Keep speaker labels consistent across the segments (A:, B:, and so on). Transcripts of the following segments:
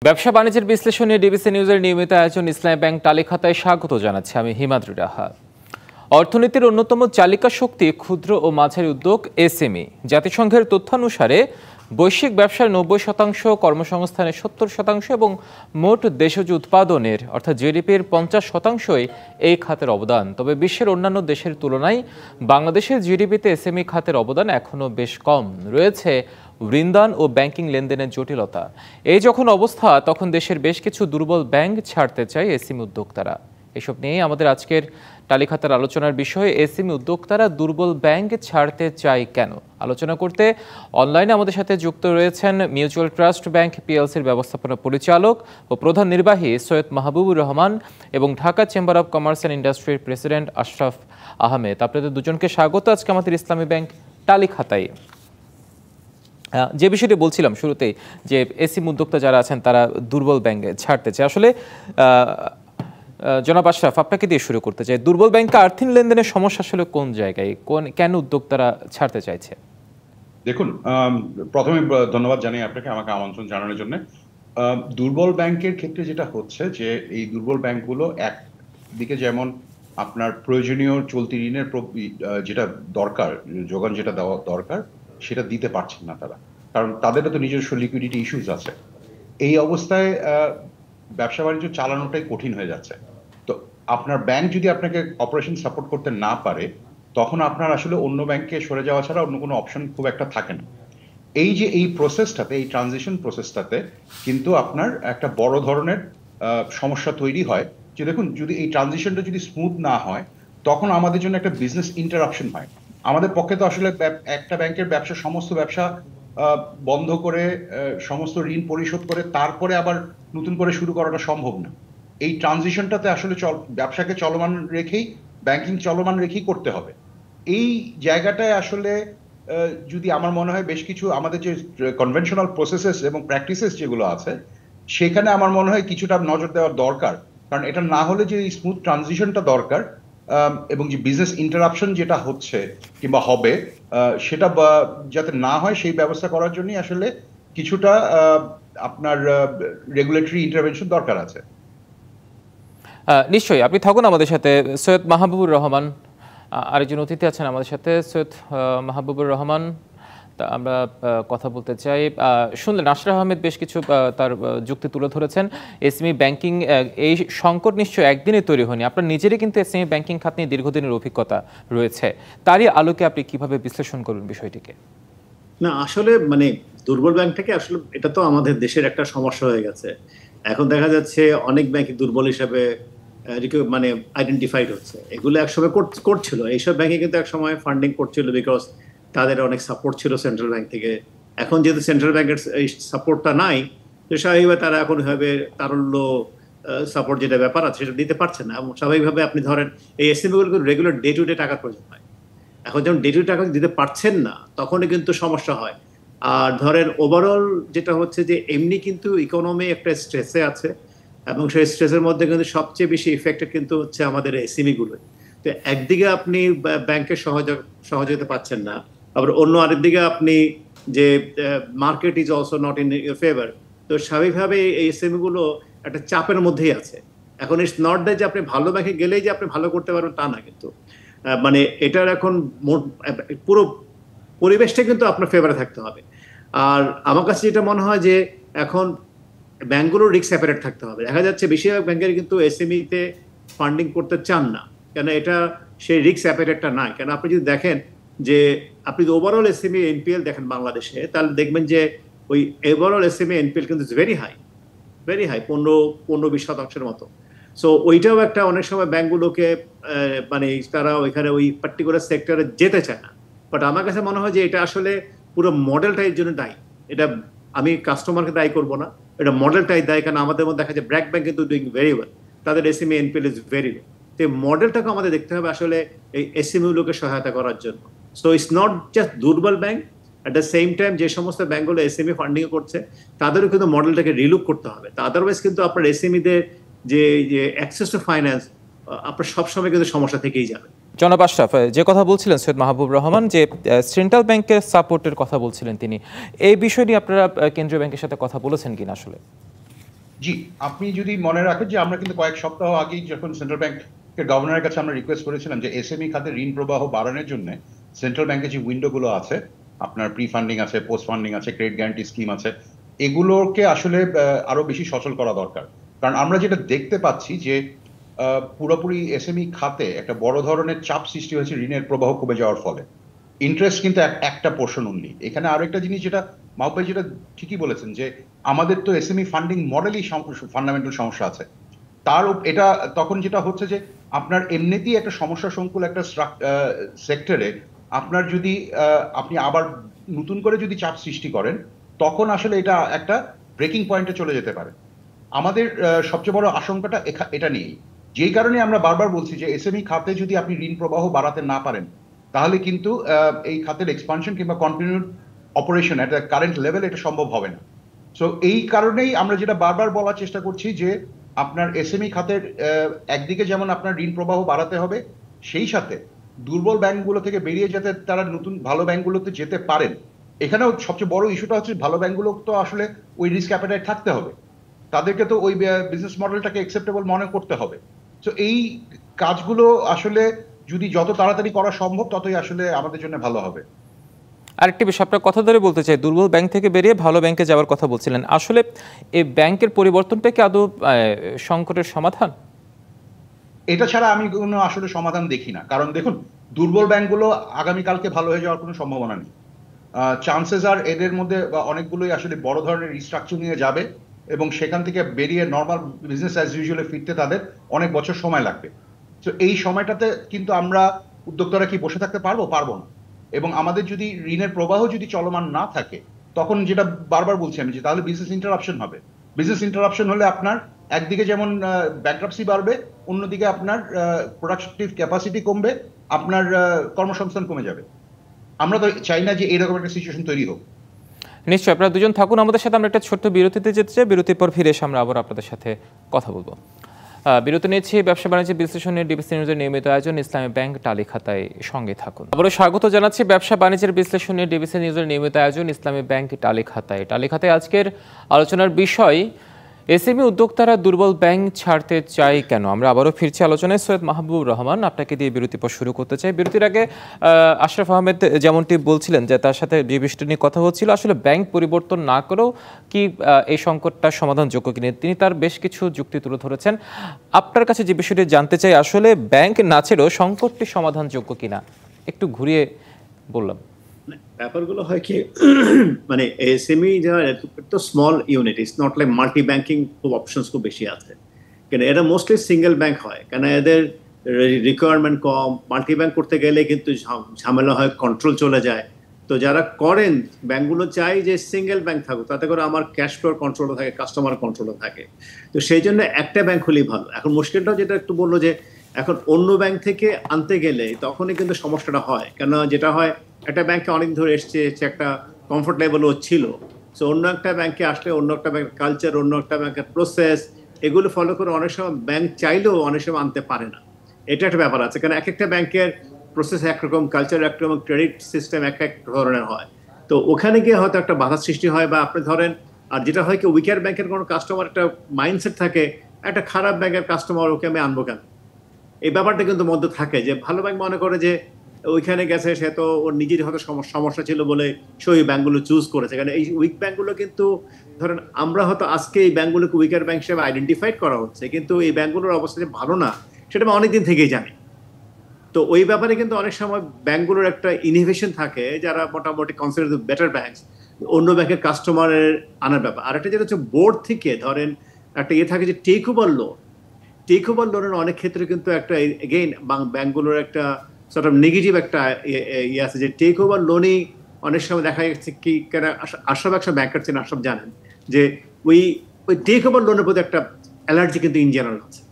A: ব্যবসা বাণিজ্যের বিশ্লেষণে ডিবিসি নিউজের নিয়মিত আয়োজন ইসলামী ব্যাংক তালিখাতায় স্বাগত জানাচ্ছি আমি হিমাদ্রি রাহা। অর্থনীতির অন্যতম চালিকা শক্তি ক্ষুদ্র ও মাঝারি উদ্যোগ এসএমই। জাতিসংঘের তথ্যানুসারে বৈশ্বিক ব্যবসার 90%, কর্মসংস্থানের 70% এবং মোট দেশজ উৎপাদনের অর্থাৎ জিডিপির 50%ই এই খাতের অবদান। তবে বিশ্বের অন্যান্য দেশের তুলনায় বাংলাদেশের জিডিপিতে এসএমই খাতের অবদান এখনও বেশ কম। রয়েছে ঋণদান ও ব্যাংকিং লেনদেনের জটিলতা। এই যখন অবস্থা, তখন দেশের বেশ কিছু দুর্বল ব্যাংক ছাড়তে চায় এসএমই উদ্যোক্তারা। এসব নিয়েই আমাদের আজকের তালিখাতার আলোচনার বিষয়, এসএমই উদ্যোক্তারা দুর্বল ব্যাংক ছাড়তে চায় কেন। আলোচনা করতে অনলাইনে আমাদের সাথে যুক্ত রয়েছেন মিউচুয়াল ট্রাস্ট ব্যাংক পিএলসির ব্যবস্থাপনা পরিচালক ও প্রধান নির্বাহী সৈয়দ মাহবুবুর রহমান এবং Dhaka chamber of commerce and ইন্ডাস্ট্রির প্রেসিডেন্ট আশরাফ আহমেদ। আপনাদের দুজনকে স্বাগত আজকে আমাদের ইসলামী ব্যাংক তালিখাতায়। যে বিষয়টি বলছিলাম শুরুতেই, যে এসএমই উদ্যোক্তা যারা আছেন তারা দুর্বল ব্যাংকে ছাড়তে চায়। আসলে জনাব আশরাফ, আপনাকে দিয়ে শুরু করতে চাই। দুর্বল ব্যাংকে আর্থিক লেনদেনের সমস্যা আসলে কোন জায়গায়, কেন উদ্যোক্তারা ছাড়তে চাইছে?
B: দেখুন, প্রথমে ধন্যবাদ জানাই আপনাকে আমাকে আমন্ত্রণ জানানোর জন্য। দুর্বল ব্যাংকের ক্ষেত্রে যেটা হচ্ছে যে এই দুর্বল ব্যাংকগুলো একদিকে যেমন আপনার প্রয়োজনীয় চলতি ঋণের যেটা দরকার, যোগান যেটা দেওয়া দরকার সেটা দিতে পারছেন না তারা, কারণ তাদেরও তো নিজস্ব লিকুইডিটি ইস্যুস আছে। এই অবস্থায় ব্যবসা বাণিজ্য চালানোটাই কঠিন হয়ে যাচ্ছে। তো আপনার ব্যাংক যদি আপনাকে অপারেশন সাপোর্ট করতে না পারে, তখন আপনার আসলে অন্য ব্যাংকে সরে যাওয়া ছাড়া অন্য কোনো অপশন খুব একটা থাকে না। এই যে এই প্রসেসটাতে, এই ট্রানজিশন প্রসেসটাতে কিন্তু আপনার একটা বড় ধরনের সমস্যা তৈরি হয়। যে দেখুন, যদি এই ট্রানজিশনটা যদি স্মুথ না হয়, তখন আমাদের জন্য একটা বিজনেস ইন্টারাপশন হয়। আমাদের পক্ষে তো আসলে একটা ব্যাংকের সমস্ত ব্যবসা বন্ধ করে, সমস্ত ঋণ পরিশোধ করে তারপরে আবার নতুন করে শুরু করাটা সম্ভব না। এই ট্রানজিশনটাতে আসলে ব্যবসাকে চলমান রেখেই, ব্যাংকিং চলমান রেখেই করতে হবে। এই জায়গাটায় আসলে যদি আমার মনে হয় বেশ কিছু আমাদের যে কনভেনশনাল প্রসেসেস এবং প্র্যাকটিসেস যেগুলো আছে, সেখানে আমার মনে হয় কিছুটা নজর দেওয়ার দরকার। কারণ এটা না হলে যে স্মুথ ট্রানজিশনটা দরকার এবং যে বিজনেস ইন্টারাপশন যেটা হচ্ছে কিংবা হবে, সেটা যাতে না হয় সেই ব্যবস্থা করার জন্যই আসলে কিছুটা আপনার রেগুলেটরি ইন্টারভেনশন দরকার আছে।
A: নিশ্চয়ই, আপনি থাকুন আমাদের সাথে। সৈয়দ মাহবুবুর রহমান আরেকজন অতিথি আছেন আমাদের সাথে। সৈয়দ মাহবুবুর রহমান, আমরা কথা বলতে চাই। শুনলেন আশরাফ আহমেদ বেশ কিছু তার যুক্তি তুলে ধরেছেন। এসএমই ব্যাংকিং, এই সংকট নিশ্চয়ই একদিনে তৈরি হয়নি। আপনার নিজেরই কিন্তু এসএমই ব্যাংকিং খাত নিয়ে দীর্ঘদিনের অভিজ্ঞতা রয়েছে। তারই আলোকে আপনি কিভাবে বিশ্লেষণ করবেন বিষয়টিকে?
C: না, আসলে দুর্বল ব্যাংক থেকে আসলে এটা তো আমাদের দেশের একটা সমস্যা হয়ে গেছে। এখন দেখা যাচ্ছে অনেক ব্যাংক দুর্বল হিসাবে আইডেন্টিফাইড হচ্ছে। এগুলো একসময় করছিল, এইসব ব্যাংকে কিন্তু একসময় ফান্ডিং করছিল, বিকজ তাদের অনেক সাপোর্ট ছিল সেন্ট্রাল ব্যাংক থেকে। এখন যেহেতু সেন্ট্রাল ব্যাংকের এই সাপোর্টটা নাই, তো স্বাভাবিকভাবে তারা এখন ভাবে তারল্য সাপোর্ট যেটা ব্যাপার আছে সেটা দিতে পারছে না। এবং স্বাভাবিকভাবে আপনি ধরেন এই এসএমইগুলো রেগুলার ডে টু ডে টাকার প্রয়োজন হয়। এখন যখন ডে টু ডে টাকা দিতে পারছেন না, তখনই কিন্তু সমস্যা হয়। আর ধরেন ওভারঅল যেটা হচ্ছে যে এমনি কিন্তু ইকোনমি একটা স্ট্রেসে আছে, এবং সেই স্ট্রেসের মধ্যে কিন্তু সবচেয়ে বেশি ইফেক্টেড কিন্তু হচ্ছে আমাদের এসএমইগুলোই। তো একদিকে আপনি ব্যাংকের সহযোগিতা পাচ্ছেন না, আবার অন্য আরেকদিকে আপনি যে market is also not in your favour. তো স্বাভাবিকভাবে এই এসএমইগুলো একটা চাপের মধ্যেই আছে। এখন ইটস নট দ্যাট যে আপনি ভালো ব্যাংকে গেলেই যে আপনি ভালো করতে পারবেন তা না, কিন্তু এটার এখন পুরো পরিবেশটা কিন্তু আপনার ফেভারে থাকতে হবে। আর আমার কাছে যেটা মনে হয় যে এখন ব্যাংকগুলোর রিস্ক অ্যাপারেট থাকতে হবে। দেখা যাচ্ছে বেশিরভাগ ব্যাংকের কিন্তু এসএমইতে ফান্ডিং করতে চান না, কেন এটা সেই রিস্ক অ্যাপারেটটা নাই। কেন আপনি যদি দেখেন যে আপনি যদি ওভারঅল এসএমই এনপিএল দেখেন বাংলাদেশে, তাহলে দেখবেন যে ওই ওভারঅল এসএমই এনপিএল কিন্তু ভেরি হাই, 15-20% মতো। সো ওইটাও একটা অনেক সময় ব্যাংকগুলোকে তারা ওইখানে ওই পার্টিকুলার সেক্টরে যেতে চায় না। বাট আমার কাছে মনে হয় যে এটা আসলে পুরো মডেলটাই জন্য দায়ী। এটা আমি কাস্টমারকে দায়ী করবো না, এটা মডেলটাই দায়ী। কারণ আমাদের মধ্যে দেখা যায় ব্র্যাক ব্যাংক কিন্তু ডুইং ভেরি ওয়েল, তাদের SME NPL is very low. তো এই মডেলটাকে আমাদের দেখতে হবে আসলে এই এসএমইগুলোকে সহায়তা করার জন্য। সো ইটস নট জাস্ট দুর্বল bank, at the same time যে সমস্ত ব্যাংকগুলো এসএমই ফান্ডিং করছে তাদেরও কিন্তু মডেলটাকে রিলুক করতে হবে। তা আদারওয়াইজ কিন্তু আপনার এসএমইদের যে অ্যাক্সেস টু ফাইন্যান্স আপনার সবসময় কিন্তু সমস্যা থেকেই যাবে।
A: জনাব আশরাফ, যে কথা বলছিলেন সৈয়দ মাহবুব রহমান, যে সেন্ট্রাল ব্যাংকের সাপোর্টের কথা বলছিলেন তিনি, এই বিষয় নিয়ে আপনারা কেন্দ্রীয় ব্যাংকের সাথে কথা বলেছেন কিনা? আসলে
B: জি, আপনি যদি মনে রাখেন যে আমরা কিন্তু কয়েক সপ্তাহ আগেই যখন সেন্ট্রাল ব্যাংকের গভর্নরের কাছে আমরা রিকোয়েস্ট করেছিলাম যে এসএমই খাতে ঋণ প্রবাহ বাড়ানোর জন্য সেন্ট্রাল ব্যাংকের যে উইন্ডোগুলো আছে, আপনার প্রি ফান্ডিং আছে, পোস্ট ফান্ডিং আছে, ক্রেডিট গ্যারান্টি স্কিম আছে, এগুলোকে আসলে আরো বেশি সচল করা দরকার। কারণ আমরা যেটা দেখতে পাচ্ছি যে পুরোপুরি এসএমই খাতে একটা বড় ধরনের চাপ সৃষ্টি হয়েছে ঋণের প্রবাহ কমে যাওয়ার ফলে। ইন্টারেস্ট কিন্তু একটা পোর্শন অনলি। এখানে আরো একটা জিনিস যেটা মাহবুব ভাই যেটা ঠিকই বলেছেন যে আমাদের তো এসএমই ফান্ডিং মডেলই ফান্ডামেন্টাল সমস্যা আছে। এটা তখন যেটা হচ্ছে যে আপনার এমনিতেই একটা সমস্যা সংকুল একটা সেক্টরে আপনার যদি আপনি আবার নতুন করে যদি চাপ সৃষ্টি করেন, তখন আসলে এটা একটা ব্রেকিং পয়েন্টে চলে যেতে পারে। আমাদের সবচেয়ে বড় আশঙ্কাটা এটা নিয়েই, যেই কারণে আমরা বারবার বলছি যে এসএমই খাতে যদি আপনি ঋণ প্রবাহ বাড়াতে না পারেন, তাহলে কিন্তু এই খাতের এক্সপানশন কিংবা কন্টিনিউড অপারেশন এট কারেন্ট লেভেল এটা সম্ভব হবে না। সো এই কারণেই আমরা যেটা বারবার বলার চেষ্টা করছি যে আপনার এসএমই খাতের একদিকে যেমন আপনার ঋণ প্রবাহ বাড়াতে হবে, সেই সাথে দুর্বল ব্যাংকগুলো থেকে বেরিয়ে যেতে তারা নতুন ভালো ব্যাংকগুলোতে যেতে পারেন। এখানেও সবচেয়ে বড় ইস্যুটা হচ্ছে ভালো ব্যাংকগুলো তো আসলে ওই রিস্ক অ্যাপেটাইট থাকতে হবে, তাদেরকে তো ওই বিজনেস মডেলটাকে অ্যাকসেপ্টেবল মনে করতে হবে। তো এই কাজগুলো আসলে যদি যত তাড়াতাড়ি করা সম্ভব ততই আসলে আমাদের জন্য ভালো হবে।
A: আরেকটি বিষয় আপনার কথা ধরে বলতে চাই, দুর্বল ব্যাংক থেকে বেরিয়ে ভালো ব্যাংকে যাওয়ার কথা বলছিলেন। আসলে এই ব্যাংকের পরিবর্তনটা কি আদৌ সংকটের সমাধান?
B: এটা ছাড়া আমি কোনো আসলে সমাধান দেখি না। কারণ দেখুন, দুর্বল ব্যাংকগুলো আগামীকালকে ভালো হয়ে যাওয়ার কোনো সম্ভাবনা নেই। চান্সেস আর এদের মধ্যে অনেকগুলোই আসলে বড় ধরনের রিস্ট্রাকচার নিয়ে যাবে এবং সেখান থেকে বেরিয়ে নর্মাল বিজনেস অ্যাজ ইউজুয়ালি ফিরতে তাদের অনেক বছর সময় লাগবে। তো এই সময়টাতে কিন্তু আমরা উদ্যোক্তারা কি বসে থাকতে পারবো না। এবং আমাদের যদি ঋণের প্রবাহ যদি চলমান না থাকে, তখন যেটা বারবার বলছি আমি যে তাহলে বিজনেস ইন্টারাপশন হবে। বিজনেস ইন্টারাপশন হলে আপনার একদিকে যেমন ব্যাংক্রাপসি বাড়বে, অন্যদিকে আপনার প্রোডাক্টিভ ক্যাপাসিটি কমবে, আপনার কর্মসংস্থান কমে যাবে। আমরা তো চাই না যে এরকম একটা সিচুয়েশন তৈরি হোক।
A: নিশ্চয়ই, আপনারা দুজন থাকুন আমাদের সাথে। আমরা একটা ছোট্ট বিরতিতে যেতে চাই, বিরতির পর ফিরে এসে আমরা আবার আপনাদের সাথে কথা বলবো। বিরতি নিয়েছি। ব্যবসা বাণিজ্য বিশ্লেষণের ডিবিসি নিউজের নিয়মিত আয়োজন ইসলামী ব্যাংক টালি খাতায়, সঙ্গে থাকুন। আবারও স্বাগত জানাচ্ছি ব্যবসা বাণিজ্যের বিশ্লেষণের ডিবিসি নিউজের নিয়মিত আয়োজন ইসলামী ব্যাংক টালি খাতায়। টালি খাতায় আজকের আলোচনার বিষয়, এসএমই উদ্যোক্তারা দুর্বল ব্যাংক ছাড়তে চায় কেন। আমরা আবারও ফিরছি আলোচনায়। সৈয়দ মাহবুবুর রহমান, আপনাকে দিয়ে বিরতি পর শুরু করতে চাই। বিরতির আগে আশরাফ আহমেদ যেমনটি বলছিলেন যে তার সাথে যে বিষয়টি নিয়ে কথা হচ্ছিল, আসলে ব্যাংক পরিবর্তন না করেও কি এই সংকটটা সমাধানযোগ্য কিনা, তিনি তার বেশ কিছু যুক্তি তুলে ধরেছেন। আপনার কাছে যে বিষয়টি জানতে চাই, আসলে ব্যাংক না ছেড়েও সংকটটি সমাধানযোগ্য কিনা, একটু ঘুরিয়ে বললাম।
C: ব্যাপারগুলো হয় কি, মানে এসএমই যারা তো small unit, it's not like multi banking, খুব অপশনস খুব বেশি আছে। কেন এরা মোস্টলি সিঙ্গেল ব্যাংক হয়, কেন এদের রিকোয়ারমেন্ট কম। মাল্টি ব্যাংক করতে গেলে কিন্তু ঝামেলা হয়, কন্ট্রোল চলে যায়। তো যারা করেন ব্যাংকগুলো চাই যে সিঙ্গেল ব্যাংক থাকুক, তাতে করে আমার ক্যাশ ফ্লোর কন্ট্রোলও থাকে, কাস্টমার কন্ট্রোলও থাকে। তো সেই জন্য একটা ব্যাংক হলেই ভালো। এখন মুশকিলটাও যেটা একটু বললো যে এখন অন্য ব্যাংক থেকে আনতে গেলে তখনই কিন্তু সমস্যাটা হয়। কেন যেটা হয়, একটা ব্যাংকে অনেক ধরে এসছে, একটা কমফোর্ট লেভেলও ছিল। সো অন্য একটা ব্যাংকে আসলে অন্য একটা ব্যাংকের কালচার, অন্য একটা ব্যাংকের প্রসেস, এগুলো ফলো করে অনেক সময় ব্যাংক চাইলেও অনেক সময় আনতে পারে না। এটা একটা ব্যাপার আছে, কারণ এক একটা ব্যাংকের প্রসেস একরকম, কালচার একরকম, ক্রেডিট সিস্টেম এক এক ধরনের হয়। তো ওখানে গিয়ে হয়তো একটা বাধা সৃষ্টি হয়। বা আপনি ধরেন, আর যেটা হয় কি, উইকার ব্যাংকের কোনো কাস্টমার একটা মাইন্ডসেট থাকে, একটা খারাপ ব্যাংকের কাস্টমার ওকে আমি আনবো কেন, এই ব্যাপারটা কিন্তু মধ্যে থাকে। যে ভালো ব্যাংক মনে করে যে ওইখানে গেছে, সে তো ওর নিজের হয়তো সমস্যা ছিল বলে সে ওই ব্যাংকগুলো চুজ করেছে। কারণ এই উইক ব্যাংকগুলো কিন্তু ধরেন আমরা হয়তো আজকে এই ব্যাংকগুলোকে উইকার ব্যাংক হিসেবে আইডেন্টিফাইড করা হচ্ছে, কিন্তু এই ব্যাংকগুলোর অবস্থা যে ভালো না সেটা আমি অনেকদিন থেকেই জানি। তো ওই ব্যাপারে কিন্তু অনেক সময় ব্যাংকগুলোর একটা ইনোভেশন থাকে, যারা মোটামুটি কনসিডার বেটার ব্যাংকস, অন্য ব্যাংকের কাস্টমারের আনার ব্যাপার। আর একটা যেটা হচ্ছে বোর্ড থেকে ধরেন একটা থাকে যে take over loan. Take over লোনের অনেক ক্ষেত্রে কিন্তু একটা এগেইন ব্যাংকগুলোর একটা সর্ট অফ নেগেটিভ একটা ইয়ে আছে, যে টেক ওভার লোনই অনেক সময় দেখা যাচ্ছে কি, আশরাফ একটা ব্যাংকার ছিলেন, আশরাফ জানেন যে ওই টেক ওভার লোনের প্রতি একটা অ্যালার্জি কিন্তু ইন জেনারেল আছে।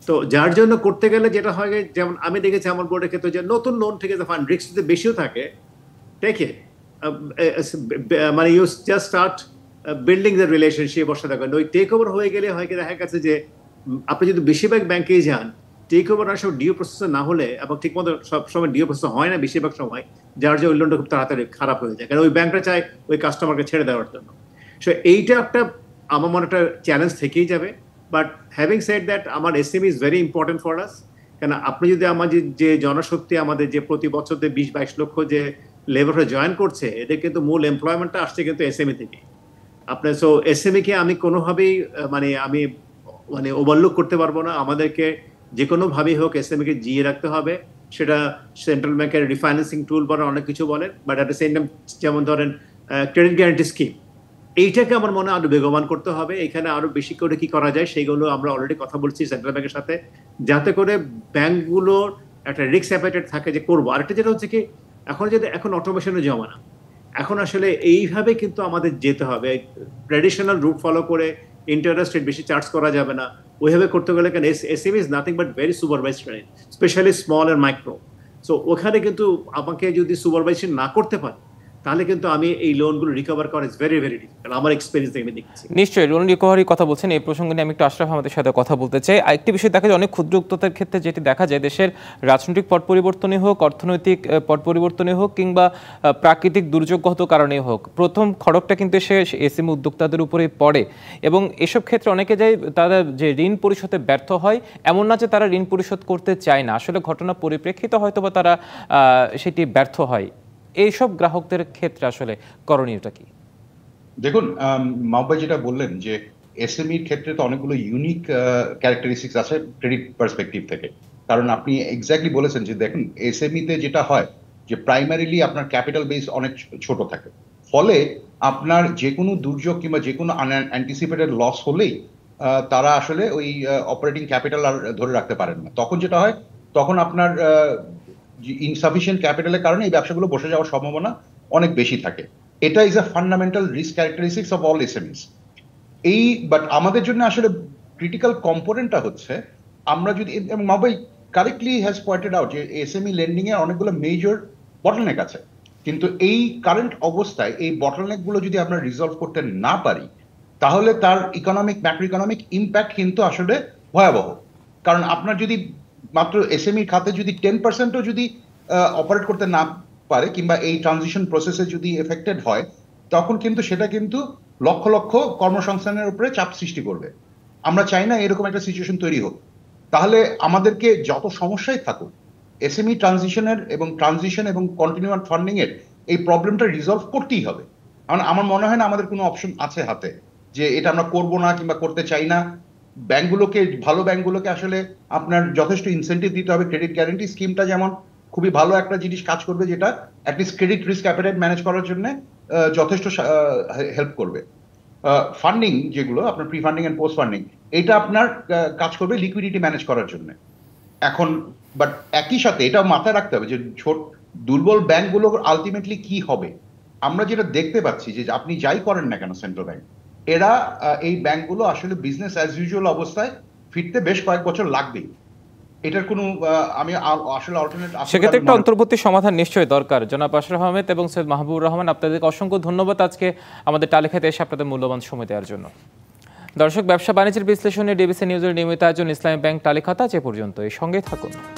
C: তো যার জন্য করতে গেলে যেটা হয়, যেমন আমি দেখেছি আমার বোর্ডের ক্ষেত্রে, যে নতুন লোন থেকে যে ফান্ড রিস্ক যদি বেশিও থাকে, টেকে মানে you just start building the relationship ওর সাথে। ওই টেক ওভার হয়ে গেলে হয় কি, দেখা গেছে যে আপনি যদি বেশিরভাগ ব্যাংকেই যান, টেক ওভার সব ডিও প্রসেস না হলে, এবং ঠিকমতো সবসময় ডিও প্রসেস হয় না বেশিরভাগ সময়, যার যে ওই লোনটা খুব তাড়াতাড়ি খারাপ হয়ে যায়, কারণ ওই ব্যাংকটা চায় ওই কাস্টমারকে ছেড়ে দেওয়ার জন্য। সো এইটা একটা আমার মনে একটা চ্যালেঞ্জ থেকেই যাবে। বাট হ্যাভিং সেড দ্যাট, আমার SME is very important for us. কেন আপনি যদি আমার যে জনশক্তি, আমাদের যে প্রতি বছর 20-22 লক্ষ যে লেবাররা জয়েন করছে, এদের কিন্তু মূল এমপ্লয়মেন্টটা আসছে কিন্তু এসএমই থেকে। আপনার সো এসএমই কে আমি কোনোভাবেই মানে ওভারলুক করতে পারবো না। আমাদেরকে যে কোনোভাবেই হোক এসএমই কে জিয়ে রাখতে হবে। সেটা সেন্ট্রাল ব্যাংকের রিফাইন্যান্সিং টুল বলেন, অনেক কিছু বলেন, but at the same time যেমন ধরেন ক্রেডিট গ্যারান্টি স্কিম, এইটাকে আমার মনে হয় আরো বেগবান করতে হবে। এখানে আরো বেশি করে কি করা যায় সেগুলো আমরা অলরেডি কথা বলছি সেন্ট্রাল ব্যাংকের সাথে, যাতে করে ব্যাংকগুলোর একটা রিস্ক অ্যাপেটাইট থাকে যে করবো। আরেকটা যেটা হচ্ছে কি, এখন অটোমেশনের জমানা, এখন আসলে এইভাবে কিন্তু আমাদের যেতে হবে। ট্র্যাডিশনাল রুট ফলো করে ইন্টারেস্ট রেট বেশি চার্জ করা যাবে না। ওইভাবে করতে গেলে কেন, SME is nothing but very supervised credit, specially small and micro. So ওখানে কিন্তু আমাকে যদি সুপারভাইজেশন না করতে পারে, তাহলে কিন্তু আমি এই লোনগুলো রিকভার করা ইজ ভেরি ভেরি ডিফিকাল্ট, আমার এক্সপেরিয়েন্স থেকে আমি দেখছি।
A: নিশ্চয়ই লোন রিকভারির কথা বলছেন, এই প্রসঙ্গে নিয়ে আমি একটু আশরাফ আমাদের সাথে কথা বলতে চাই। আরেকটি বিষয় দেখা যায়, অনেক ক্ষুদ্র উদ্যোক্তাদের ক্ষেত্রে যেটি দেখা যায়, দেশের রাজনৈতিক পট পরিবর্তনই হোক, অর্থনৈতিক পট পরিবর্তনই হোক, কিংবা প্রাকৃতিক দুর্যোগগত কারণেই হোক, প্রথম খড়গটা কিন্তু সে এসএমই উদ্যোক্তাদের উপরে পড়ে। এবং এসব ক্ষেত্রে অনেকে যায় তারা যে ঋণ পরিশোধে ব্যর্থ হয়, এমন না যে তারা ঋণ পরিশোধ করতে চায় না, আসলে ঘটনা পরিপ্রেক্ষিতে হয়তো বা তারা সেটি ব্যর্থ হয়। এইসব গ্রাহকদের ক্ষেত্রে আসলে করণীয়টা কি?
B: দেখুন, মাহবুব যেটা বললেন যে এসএমইর ক্ষেত্রে তো অনেকগুলো ইউনিক ক্যারেক্টারিস্টিক্স আছে ক্রেডিট পার্সপেক্টিভ থেকে। কারণ আপনি এক্স্যাক্টলি বলেছেন যে দেখুন, এসএমইতে যেটা হয় যে প্রাইমারিলি আপনার ক্যাপিটাল বেস অনেক ছোট থাকে, ফলে আপনার যে কোনো দুর্যোগ কিংবা যে কোনো আনঅ্যান্টিসিপেটেড লস হলেই তারা আসলে ওই অপারেটিং ক্যাপিটাল আর ধরে রাখতে পারেন না। তখন যেটা হয়, তখন আপনার ইনসাফিসিয়েন্ট ক্যাপিটালের কারণে এই ব্যবসাগুলো বসে যাওয়ার সম্ভাবনা অনেক বেশি থাকে। এটা is a fundamental risk characteristics of all SMEs. But আমাদের জন্য আসলে ক্রিটিক্যাল কম্পোনেন্টটা হচ্ছে, আমরা যদি, এবং Mahbub correctly has pointed out যে এসএমই লেন্ডিং এর অনেকগুলো মেজর বটলনেক আছে, কিন্তু এই কারেন্ট অবস্থায় এই বটলনেক গুলো যদি আমরা রিজলভ করতে না পারি, তাহলে তার ম্যাক্রো ইকোনমিক ইম্প্যাক্ট কিন্তু আসলে ভয়াবহ। কারণ আপনার যদি মাত্র এসএমই খাতে যদি 10%ও যদি অপারেট করতে না পারে, কিংবা এই ট্রানজিশন প্রসেসে যদি এফেক্টেড হয়, তখন কিন্তু সেটা কিন্তু লক্ষ লক্ষ কর্মসংস্থানের উপরে চাপ সৃষ্টি করবে। আমরা চাই না এরকম একটা সিচুয়েশন তৈরি হোক। তাহলে আমাদেরকে যত সমস্যাই থাকুক, এসএমই ট্রানজিশন এবং কন্টিনিউয়াস ফান্ডিং এর এই প্রবলেমটা রিজলভ করতেই হবে। কারণ আমার মনে হয় না আমাদের কোনো অপশন আছে হাতে যে এটা আমরা করব না কিংবা করতে চাই না। ভালো ব্যাংকগুলোকে আসলে আপনার যথেষ্ট ইনসেন্টিভ দিতে হবে। ক্রেডিট গ্যারান্টি স্কিমটা যেমন খুবই ভালো একটা জিনিস কাজ করবে, যেটা at least credit risk appetite manage করার জন্য যথেষ্ট হেল্প করবে। ফান্ডিং যেগুলো আপনার pre funding and post funding, এটা আপনার কাজ করবে লিকুইডিটি ম্যানেজ করার জন্য। এখন বাট একই সাথে এটা মাথায় রাখতে হবে যে দুর্বল ব্যাংকগুলো আলটিমেটলি কি হবে। আমরা যেটা দেখতে পাচ্ছি যে আপনি যাই করেন না কেন সেন্ট্রাল ব্যাংক, এরা এই ব্যাংকগুলো আসলে বিজনেস অ্যাজ ইউজুয়াল অবস্থায় ফিরতে বেশ কয়েক বছর লাগবেই। এটার কোনো আমি আসলে অল্টারনেট,
A: সেক্ষেত্রে একটা অন্তর্বর্তী সমাধান নিশ্চয়ই দরকার। জনাব আশরাফ আহমেদ এবং সৈয়দ মাহবুবুর রহমান, আপনাদেরকে অসংখ্য ধন্যবাদ আজকে আমাদের টালিখাতে এসে আপনাদের মূল্যবান সময় দেওয়ার জন্য। দর্শক, ব্যবসা বাণিজ্যের বিশ্লেষণে ডিবিসি নিউজের নিয়মিত আয়োজন ইসলামী ব্যাংক টালিখাতা যে পর্যন্ত, এই সঙ্গে থাকুন।